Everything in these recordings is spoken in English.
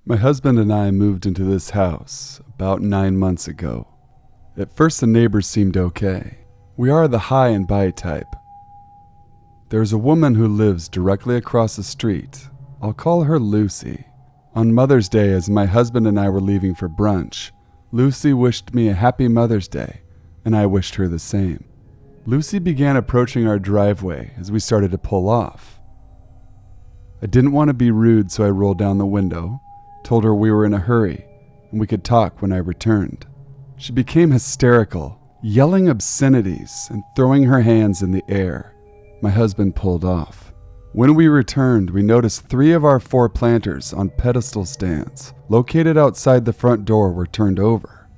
My husband and I moved into this house about 9 months ago. At first the neighbors seemed okay. We are the high and by type. There's a woman who lives directly across the street. I'll call her Lucy. On Mother's Day, as my husband and I were leaving for brunch, Lucy wished me a happy Mother's Day, and I wished her the same. Lucy began approaching our driveway as we started to pull off. I didn't want to be rude, so I rolled down the window, told her we were in a hurry and we could talk when I returned. She became hysterical, yelling obscenities and throwing her hands in the air. My husband pulled off. When we returned, we noticed 3 of our 4 planters on pedestal stands located outside the front door were turned over.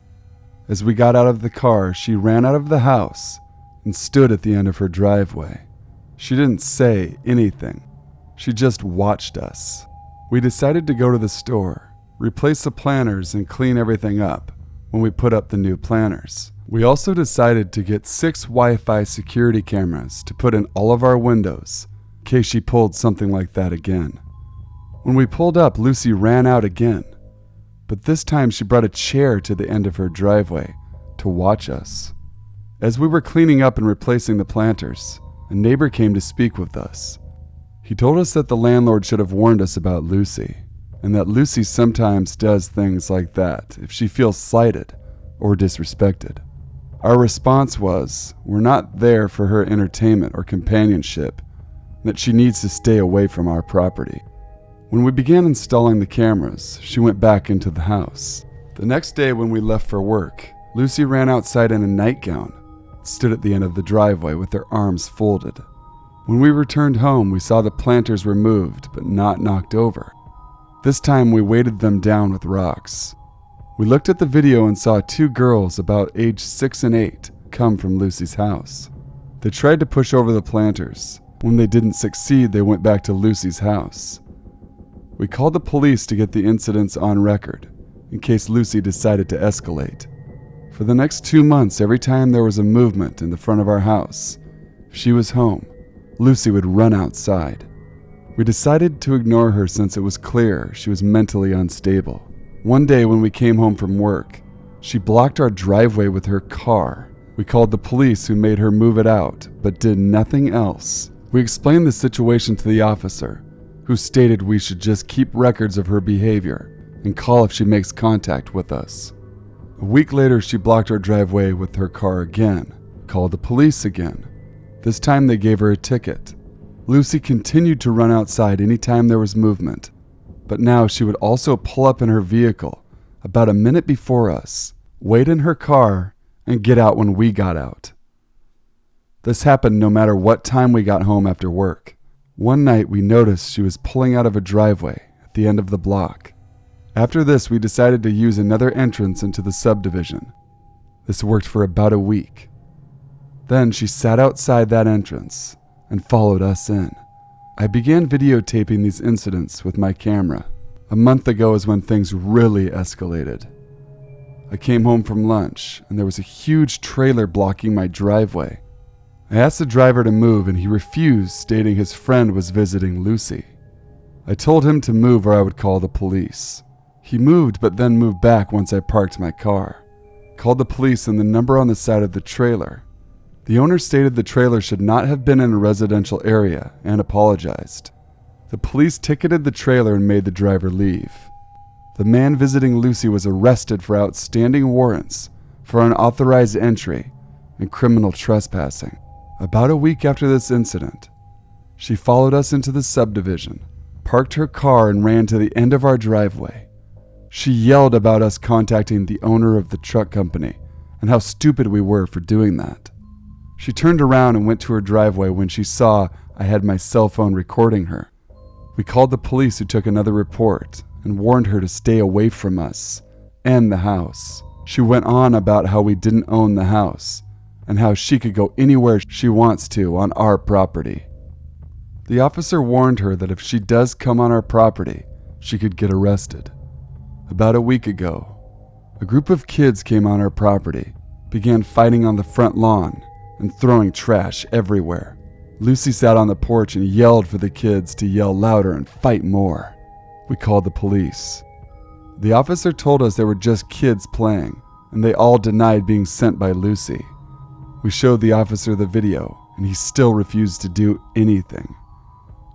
As we got out of the car, she ran out of the house and stood at the end of her driveway. She didn't say anything. She just watched us. We decided to go to the store, replace the planters, and clean everything up when we put up the new planters. We also decided to get 6 Wi-Fi security cameras to put in all of our windows in case she pulled something like that again. When we pulled up, Lucy ran out again, but this time she brought a chair to the end of her driveway to watch us. As we were cleaning up and replacing the planters, a neighbor came to speak with us. He told us that the landlord should have warned us about Lucy, and that Lucy sometimes does things like that if she feels slighted or disrespected. Our response was, we're not there for her entertainment or companionship, and that she needs to stay away from our property. When we began installing the cameras, she went back into the house. The next day when we left for work, Lucy ran outside in a nightgown and stood at the end of the driveway with her arms folded. When we returned home, we saw the planters were moved but not knocked over. This time we weighted them down with rocks. We looked at the video and saw 2 girls about age 6 and 8 come from Lucy's house. They tried to push over the planters. When they didn't succeed, they went back to Lucy's house. We called the police to get the incidents on record in case Lucy decided to escalate. For the next 2 months, every time there was a movement in the front of our house, if she was home, Lucy would run outside. We decided to ignore her since it was clear she was mentally unstable. One day when we came home from work, she blocked our driveway with her car. We called the police, who made her move it out, but did nothing else. We explained the situation to the officer, who stated we should just keep records of her behavior and call if she makes contact with us. A week later, she blocked our driveway with her car again. Called the police again. This time they gave her a ticket. Lucy continued to run outside anytime there was movement, but now she would also pull up in her vehicle about a minute before us, wait in her car, and get out when we got out. This happened no matter what time we got home after work. One night we noticed she was pulling out of a driveway at the end of the block. After this, we decided to use another entrance into the subdivision. This worked for about a week. Then she sat outside that entrance and followed us in. I began videotaping these incidents with my camera. A month ago is when things really escalated. I came home from lunch and there was a huge trailer blocking my driveway. I asked the driver to move and he refused, stating his friend was visiting Lucy. I told him to move or I would call the police. He moved but then moved back once I parked my car. Called the police and the number on the side of the trailer. The owner stated the trailer should not have been in a residential area and apologized. The police ticketed the trailer and made the driver leave. The man visiting Lucy was arrested for outstanding warrants for unauthorized entry and criminal trespassing. About a week after this incident, she followed us into the subdivision, parked her car, and ran to the end of our driveway. She yelled about us contacting the owner of the truck company and how stupid we were for doing that. She turned around and went to her driveway when she saw I had my cell phone recording her. We called the police, who took another report and warned her to stay away from us and the house. She went on about how we didn't own the house and how she could go anywhere she wants to on our property. The officer warned her that if she does come on our property, she could get arrested. About a week ago, a group of kids came on our property, began fighting on the front lawn, and throwing trash everywhere. Lucy sat on the porch and yelled for the kids to yell louder and fight more. We called the police. The officer told us they were just kids playing, and they all denied being sent by Lucy. We showed the officer the video, and he still refused to do anything.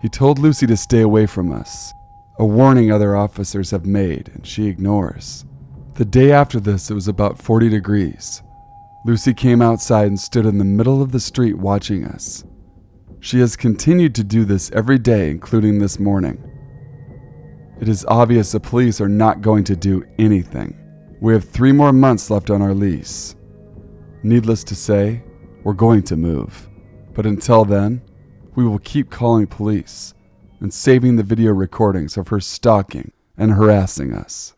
He told Lucy to stay away from us, a warning other officers have made, and she ignores. The day after this, it was about 40 degrees. Lucy came outside and stood in the middle of the street watching us. She has continued to do this every day, including this morning. It is obvious the police are not going to do anything. We have 3 more months left on our lease. Needless to say, we're going to move. But until then, we will keep calling police and saving the video recordings of her stalking and harassing us.